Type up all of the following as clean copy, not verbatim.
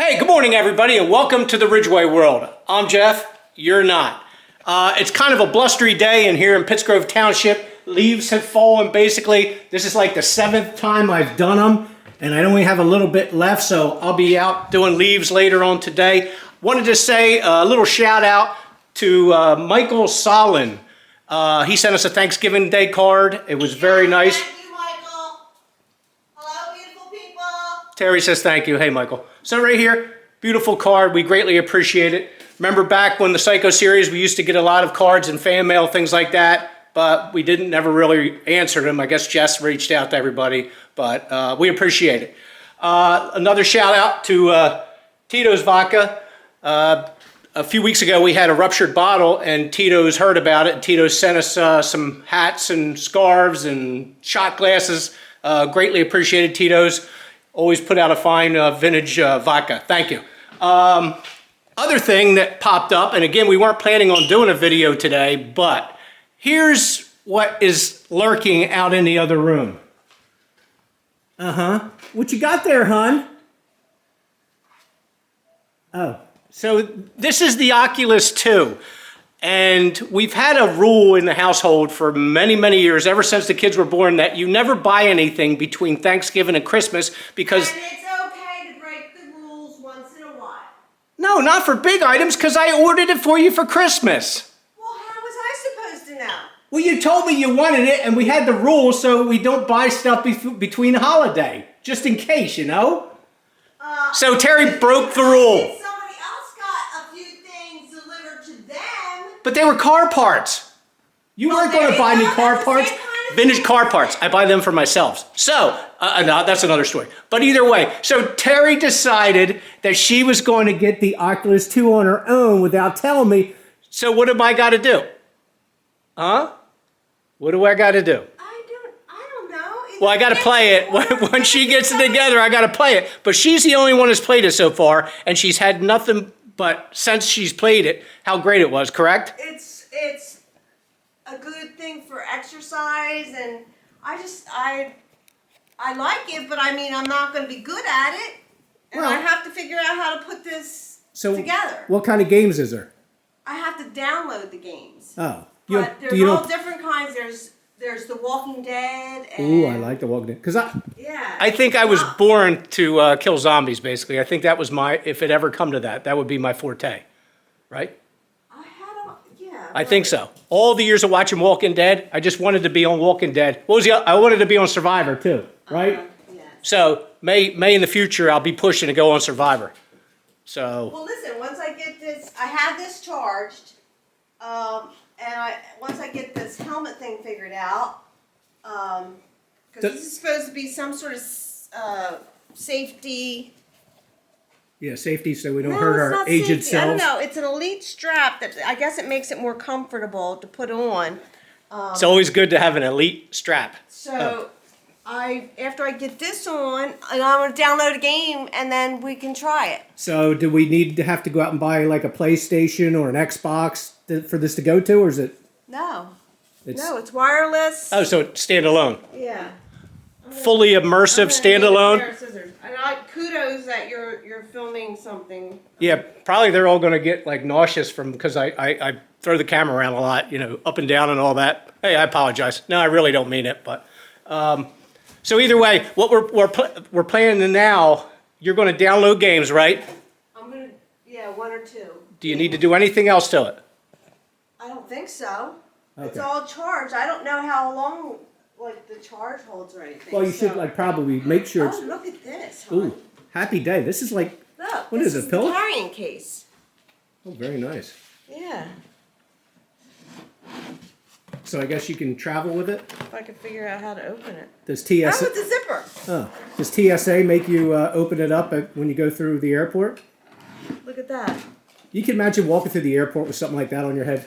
Hey, good morning, everybody, and welcome to the Ridgeway world. I'm Jeff. You're not. It's kind of a blustery day in here in Pittsgrove Township. Leaves have fallen, basically. This is like the 7th time I've done them, and I only have a little bit left, so I'll be out doing leaves later on today. Wanted to say a little shout out to Michael Solin. He sent us a Thanksgiving Day card. It was very nice. Thank you, Michael. Hello, beautiful people. Terry says thank you. Hey, Michael. So right here, beautiful card. We greatly appreciate it. Remember back when the Psycho series, we used to get a lot of cards and fan mail, things like that, but we didn't never really answer them. I guess Jess reached out to everybody, but we appreciate it. Another shout out to Tito's Vodka. A few weeks ago, we had a ruptured bottle, and Tito's heard about it. And Tito's sent us some hats and scarves and shot glasses. Greatly appreciated, Tito's. Always put out a fine vintage vodka. Thank you. Other thing that popped up, and again, we weren't planning on doing a video today, but here's what is lurking out in the other room. What you got there, hon? Oh. So this is the Oculus 2, and we've had a rule in the household for many, many years, ever since the kids were born, that you never buy anything between Thanksgiving and Christmas because... And it's okay to break the rules once in a while. No, not for big items, because I ordered it for you for Christmas. Well, how was I supposed to know? Well, you told me you wanted it, and we had the rule so we don't buy stuff between holiday, just in case, you know? So Terry broke the rule. But they were car parts. You weren't going to buy me car parts. Vintage car parts. I buy them for myself. So, no, that's another story. But either way, so Terry decided that she was going to get the Oculus 2 on her own without telling me. So what have I got to do? Huh? What do I got to do? I don't know. Well, I got to play it. When she gets it together, I got to play it. But she's the only one who's played it so far, and she's had nothing but since she's played it, how great it was, correct? It's a good thing for exercise, and I like it, but I mean, I'm not going to be good at it, and well, I have to figure out how to put this together. What kind of games is there? I have to download the games. Oh. But there's all different kinds. There's The Walking Dead. And ooh, I like The Walking Dead. Because yeah. I think I was born to kill zombies, basically. I think that was if it ever come to that would be my forte, right? I think so. All the years of watching Walking Dead, I just wanted to be on Walking Dead. I wanted to be on Survivor, too, right? Yes. So, May in the future, I'll be pushing to go on Survivor. So. Well, listen, once I get this, I have this charged, and once I get this helmet thing figured out, because this is supposed to be some sort of safety. Yeah, safety so we don't hurt our aged selves. I don't know. It's an elite strap that I guess it makes it more comfortable to put on. It's always good to have an elite strap. So after I get this on, I'm going to download a game and then we can try it. So do we need to have to go out and buy like a PlayStation or an Xbox for this to go to, or is it? No. It's wireless. Oh, so it's standalone. Yeah. Fully immersive, standalone. And kudos that you're filming something. Yeah, probably they're all going to get like nauseous because I throw the camera around a lot, up and down and all that. Hey, I apologize. No, I really don't mean it, but so either way, what we're planning now. You're going to download games, right? I'm gonna, one or two. Do you need to do anything else to it? I don't think so. Okay. It's all charged. I don't know how long the charge holds or anything. Well, you should probably make sure it's. Oh, look at this. Ooh, happy day. This is like. Look, what is it? Pillow? The carrying case. Oh, very nice. Yeah. So I guess you can travel with it. If I can figure out how to open it. Does TSA? How with the zipper? Oh, does TSA make you open it up when you go through the airport? Look at that. You can imagine walking through the airport with something like that on your head.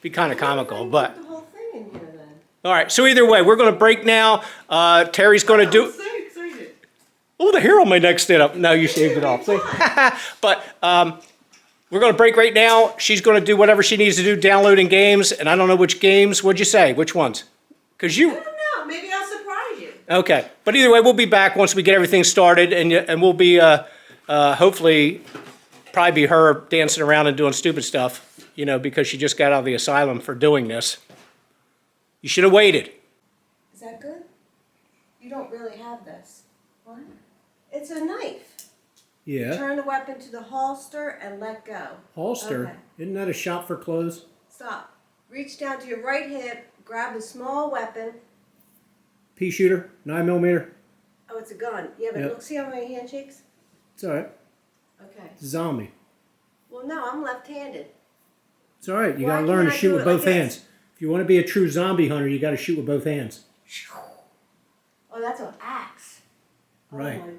Be kind of comical, but. Put the whole thing in here then. All right. So either way, we're going to break now. Terry's going to do. I'm so excited. Oh, the hair on my neck stand up. No, you shaved it off. But we're going to break right now. She's going to do whatever she needs to do, downloading games, and I don't know which games. What'd you say? Which ones? Because you. I don't know. Maybe I'll surprise you. Okay. But either way, we'll be back once we get everything started, and we'll be Hopefully, probably be her dancing around and doing stupid stuff, you know, because she just got out of the asylum for doing this. You should have waited. Is that good? You don't really have this. What? It's a knife. Yeah. Turn the weapon to the holster and let go. Holster? Okay. Isn't that a shop for clothes? Stop. Reach down to your right hip, grab a small weapon. Pea shooter? 9mm? Oh, it's a gun. Yeah, but Yep. look, see how my hand shakes? It's alright. Okay. Zombie. Well, no, I'm left-handed. It's alright. You Why gotta learn to can't I shoot do with it both like hands. this? If you want to be a true zombie hunter, you gotta shoot with both hands. Oh, that's an axe. Right. Oh my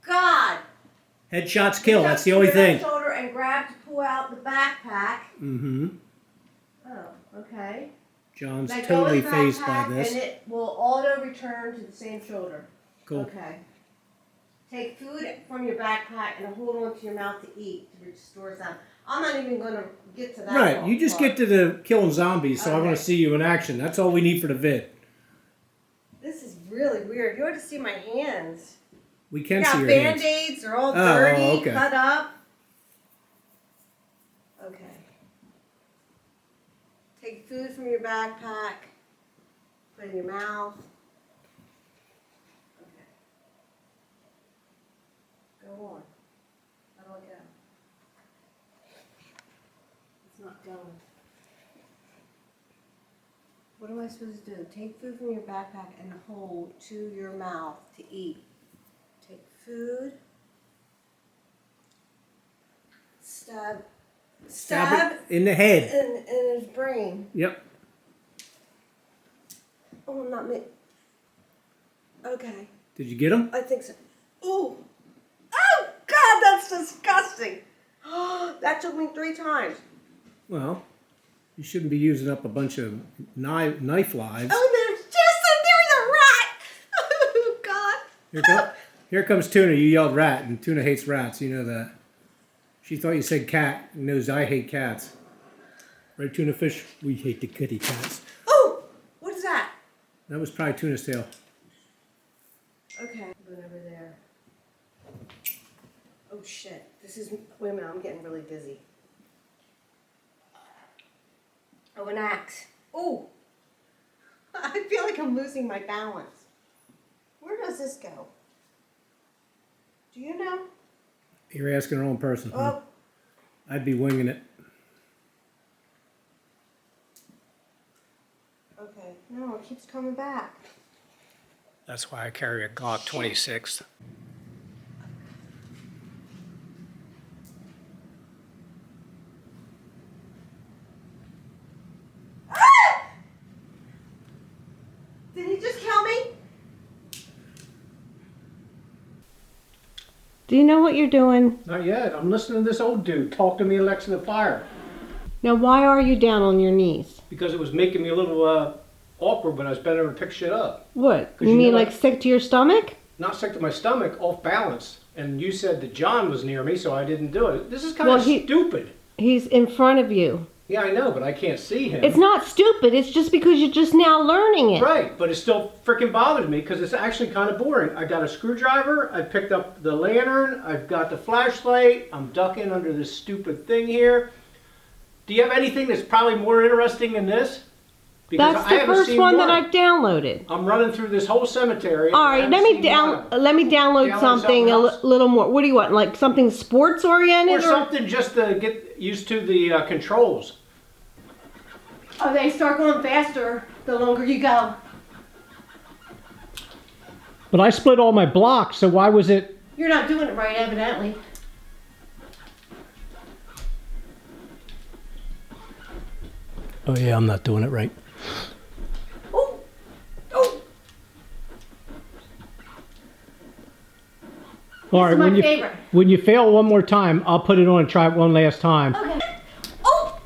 God. Headshots kill. That's the Touch only your thing. left shoulder and grab to pull out the backpack. Mm-hmm. Oh, okay. John's Let go of totally the phased by backpack this. And it will auto return to the same shoulder. Cool. Okay. Take food from your backpack and hold on to your mouth to eat to restore sound. I'm not even going to get to that. Right. You just get to the killing zombies, so I want Okay. to see you in action. That's all we need for the vid. This is really weird. You ought to see my hands. We can You see got your hands. Band-Aids. They're all Oh, dirty, okay. cut up. Okay. Take food from your backpack. Put it in your mouth. Okay. Go on. How do I go? It's not going. What am I supposed to do? Take food from your backpack and hold to your mouth to eat. Take food. Stab Stab it in the head. in his brain. Yep. Oh, not me. Okay, Did you get him? I think so. Ooh. Oh, God, that's disgusting. That took me 3 times. Well, you shouldn't be using up a bunch of knife lives. Oh, there's a rat. Oh, God. Here comes Tuna. You yelled rat, and Tuna hates rats. You know that. She thought you said cat, and knows I hate cats. Right, Tuna Fish? We hate the kitty cats. Oh, what is that? That was probably Tuna's tail. Okay, go over there. Oh, shit. Wait a minute, I'm getting really dizzy. Oh, an axe. Oh! I feel like I'm losing my balance. Where does this go? Do you know? You're asking the wrong person. Huh? Oh, I'd be winging it. okay. No, it keeps coming back. That's why I carry a Glock 26. Did he just kill me? Do you know what you're doing? Not yet. I'm listening to this old dude talk to me and Lex in the fire. Now, why are you down on your knees? Because it was making me a little awkward when I was bending over to pick shit up. What? 'Cause You you mean know like what? sick to your stomach? Not sick to my stomach, off balance. And you said that John was near me, so I didn't do it. This is kind Well, of stupid. He's in front of you. Yeah, I know, but I can't see him. It's not stupid. It's just because you're just now learning it. Right, but it still freaking bothers me because it's actually kind of boring. I got a screwdriver, I picked up the lantern, I've got the flashlight, I'm ducking under this stupid thing here. Do you have anything that's probably more interesting than this? Because That's I the haven't first seen one that I've downloaded. I'm running through this whole cemetery. All and I right, haven't seen one of them. let me download Download something something else? little more. What do you want? Like something sports oriented Or something just to get used to the controls. Oh, they start going faster the longer you go. But I split all my blocks, so why was it? You're not doing it right, evidently. Oh yeah, I'm not doing it right. Oh, oh. All right, This is my favorite. when you fail one more time, I'll put it on and try it one last time. Okay. Oh.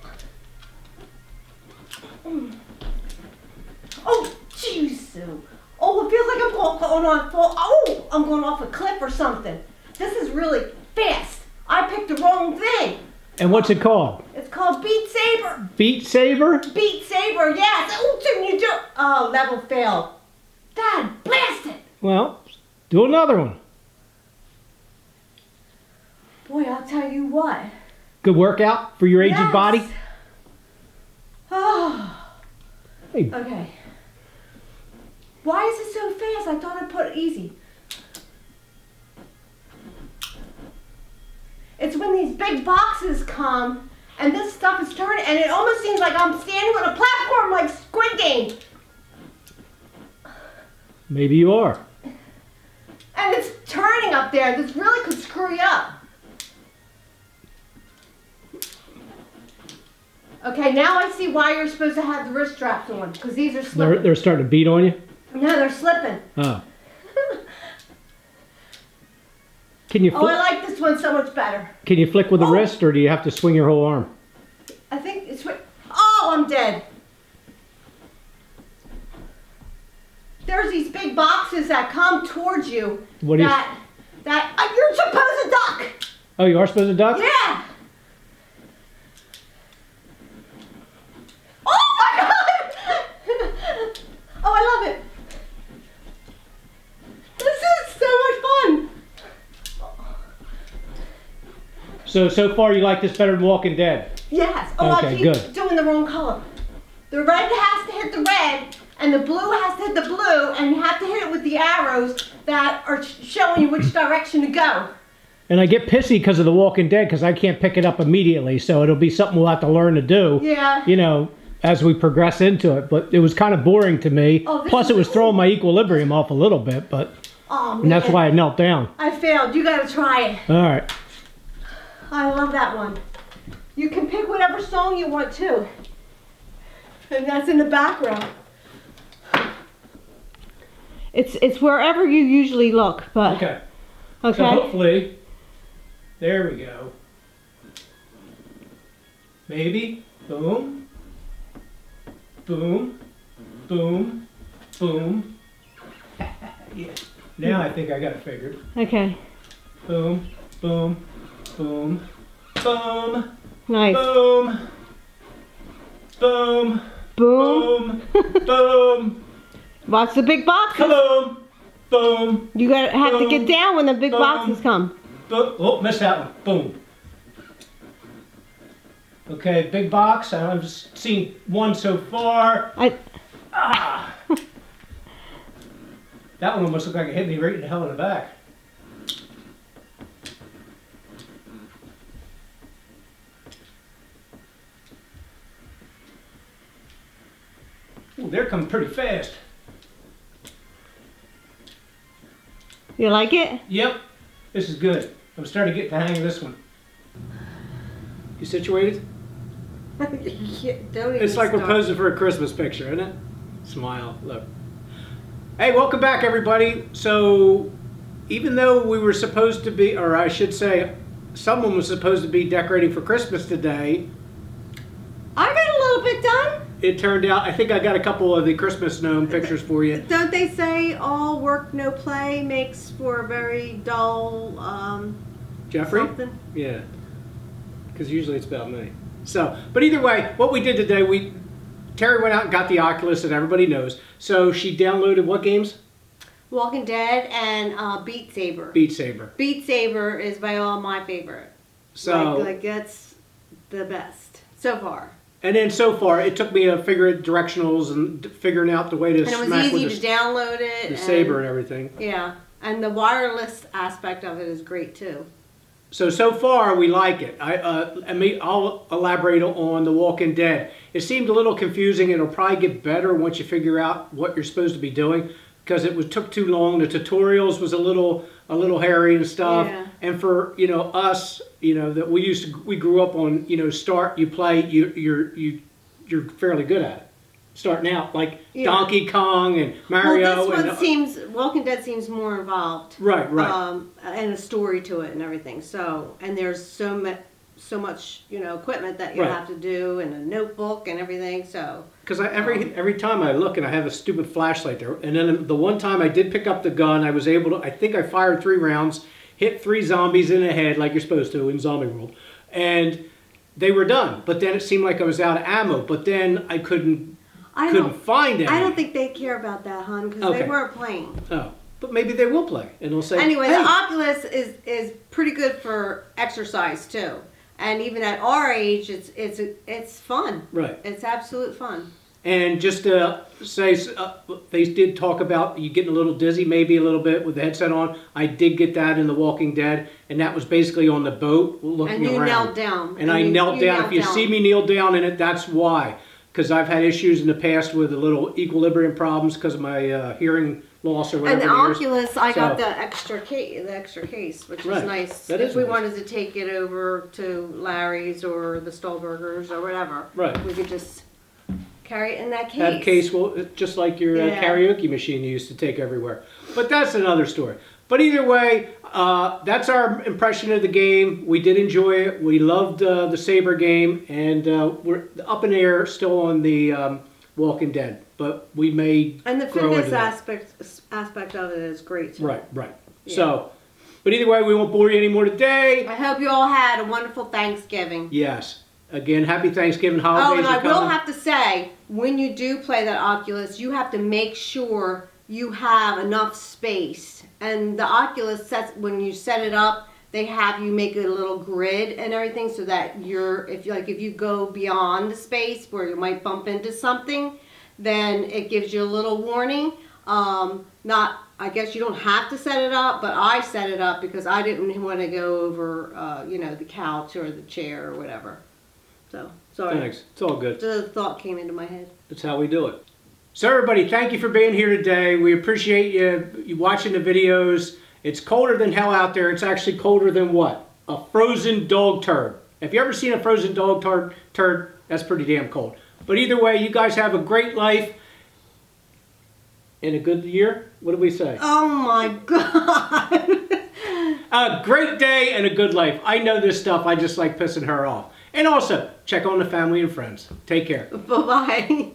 Oh, jeez. Oh, it feels like I'm going off a cliff or something. This is really fast. I picked the wrong thing. And what's it called? It's called Beat Saber. Beat Saber? Beat Saber, yes. Oh, didn't you do? Oh, level failed. Dad, blast it. Well, do another one. Boy, I'll tell you what. Good workout for your aged Yes. body? Oh. Hey. Okay. Why is it so fast? I thought I put it easy. It's when these big boxes come and this stuff is turning and it almost seems like I'm standing on a platform like Squid Game. Maybe you are. And it's turning up there. This really could screw you up. Okay, now I see why you're supposed to have the wrist straps on, because these are slipping. They're starting to beat on you? No, they're slipping. Oh. Can you Oh, flick? I like this one so much better. Can you flick with the Oh. wrist, or do you have to swing your whole arm? I think it's... Oh, I'm dead. There's these big boxes that come towards you. What do you... You're supposed to duck. Oh, you are supposed to duck? Yeah. Oh my God. Oh, I love it. This is so much fun. So far you like this better than Walking Dead? Yes. Oh, Okay, I keep good. doing the wrong color. The red has to hit the red, and the blue has to hit the blue, and you have to hit it with the arrows that are showing you which direction to go. And I get pissy because of the Walking Dead because I can't pick it up immediately, so it'll be something we'll have to learn to do. Yeah. You know, as we progress into it. But it was kind of boring to me. Oh, this Plus, is it was cool. throwing my equilibrium off a little bit, but Oh, man. and that's why I knelt down. I failed. You gotta try it. All right. I love that one. You can pick whatever song you want too. And that's in the background. It's wherever you usually look, but Okay. okay. So hopefully, there we go. Maybe. Boom. Boom. Boom. Boom. Yeah. Now I think I got it figured. Okay. Boom. Boom. Boom. Boom. Nice. Boom. Boom. Boom. Boom. Boom. Watch the big box. Kaboom. Boom. You gotta have to get down when the big Boom. boxes come. Boom. Oh, missed that one. Boom. Okay, big box. I've just seen one so far. That one almost looked like it hit me right in the hell in the back. Ooh, they're coming pretty fast. You like it? Yep, this is good. I'm starting to get the hang of this one. You situated? It's like we're posing for a Christmas picture, isn't it? Smile, look. Hey, welcome back, everybody. So, even though we were supposed to be, or I should say, someone was supposed to be decorating for Christmas today, I got a little bit done. it turned out, I think I got a couple of the Christmas gnome pictures for you. Don't they say all work, no play makes for a very dull, Jeffrey? something? Yeah, because usually it's about me. So, but either way, what we did today, Terry went out and got the Oculus, and everybody knows. So she downloaded what games? Walking Dead and Beat Saber. Beat Saber. Beat Saber is by all my favorite. So, like that's the best so far. and then so far, it took me to figure out directionals and figuring out the way to And it was smack easy with to download it. the saber and everything. Yeah, and the wireless aspect of it is great too. So far, we like it. I'll elaborate on The Walking Dead. It seemed a little confusing. It'll probably get better once you figure out what you're supposed to be doing, because took too long. The tutorials was a little hairy and stuff. Yeah. And for us, that we grew up on start, you play, you're fairly good at it. Starting out like Yeah. Donkey Kong and Mario. Well, this one Walking Dead seems more involved. Right. And a story to it and everything. So, and there's so much equipment that you Right. have to do, and a notebook and everything. So. Because every time I look and I have a stupid flashlight there, and then the one time I did pick up the gun, I was able to. I think I fired 3 rounds, hit 3 zombies in the head like you're supposed to in Zombie World, and they were done. But then it seemed like I was out of ammo. But then I couldn't find any. I don't think they care about that, hon, because Okay. they weren't playing. Oh, but maybe they will play, and they'll say, Anyway, hey, the Oculus is pretty good for exercise too, and even at our age, it's fun. Right. It's absolute fun. And just to say, they did talk about you getting a little dizzy, maybe a little bit with the headset on. I did get that in The Walking Dead, and that was basically on the boat looking And you around. knelt down. And I knelt down. If you see me kneel down in it, that's why. Because I've had issues in the past with a little equilibrium problems because of my hearing loss or whatever. And the it is. Oculus, I got So- the extra case, which Right. is nice. That if is we nice. wanted to take it over to Larry's or the Stolbergers or whatever, Right. we could just carry it in that case. That case will just like your Yeah. karaoke machine you used to take everywhere. But that's another story. But either way, that's our impression of the game. We did enjoy it. We loved the Saber game, and we're up in the air still on the Walking Dead. But we may And the grow into fitness that. aspect of it is great too. Right, right. Yeah. So, but either way, we won't bore you anymore today. I hope you all had a wonderful Thanksgiving. Yes. Again, happy Thanksgiving Oh, holidays and I are will coming. have to say, when you do play that Oculus, you have to make sure you have enough space. And the Oculus sets, when you set it up, they have you make a little grid and everything so that if you go beyond the space where you might bump into something, then it gives you a little warning. I guess you don't have to set it up, but I set it up because I didn't want to go over, the couch or the chair or whatever. So, sorry. Thanks. It's all good. The thought came into my head. That's how we do it. So everybody, thank you for being here today. We appreciate you watching the videos. It's colder than hell out there. It's actually colder than what? A frozen dog turd. Have you ever seen a frozen dog turd? That's pretty damn cold. But either way, you guys have a great life and a good year. What do we say? Oh my God. A great day and a good life. I know this stuff. I just like pissing her off. And also, check on the family and friends. Take care. Bye-bye.